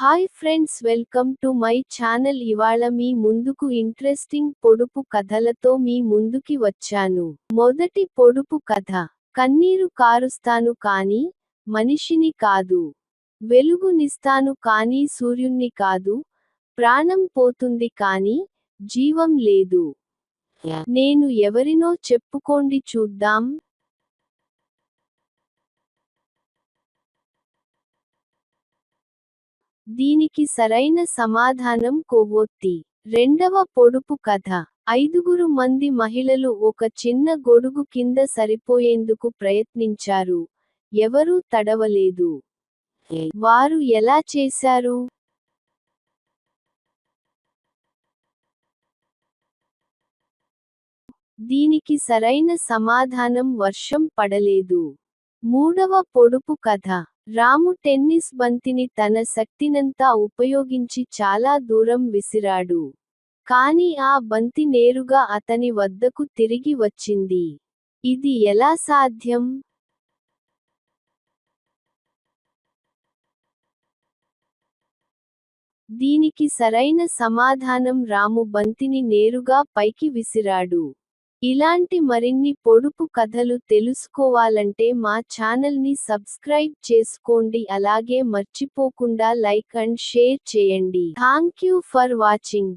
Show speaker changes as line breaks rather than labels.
Hi friends, welcome to my channel. ఇవాళ మీ ముందుకు interesting పొడుపు కథలతో మీ ముందుకి వచ్చాను. మొదటి పొడుపు కథ. కన్నీరు కారుస్తాను కానీ మనిషిని కాదు. వెలుగునిస్తాను కానీ సూర్యుణ్ణి కాదు. ప్రాణం పోతుంది కానీ జీవం లేదు. నేను ఎవరినో చెప్పుకోండి చూద్దాం. దీనికి సరైన సమాధానం కొవ్వొత్తి. రెండవ పొడుపు కథ. 5 మంది మహిళలు ఒక చిన్న గొడుగు కింద సరిపోయేందుకు ప్రయత్నించారు. ఎవరూ తడవలేదు. వారు ఎలా చేశారు? దీనికి సరైన సమాధానం వర్షం పడలేదు. మూడవ పొడుపు కథ. రాము టెన్నిస్ బంతిని తన శక్తినంతా ఉపయోగించి చాలా దూరం విసిరాడు. కానీ ఆ బంతి నేరుగా అతని వద్దకు తిరిగి వచ్చింది. ఇది ఎలా సాధ్యం? దీనికి సరైన సమాధానం రాము బంతిని నేరుగా పైకి విసిరాడు. ఇలాంటి మరిన్ని పొడుపు కథలు తెలుసుకోవాలంటే మా ఛానల్ని సబ్స్క్రైబ్ చేసుకోండి. అలాగే మర్చిపోకుండా లైక్ అండ్ షేర్ చేయండి. Thank you for watching.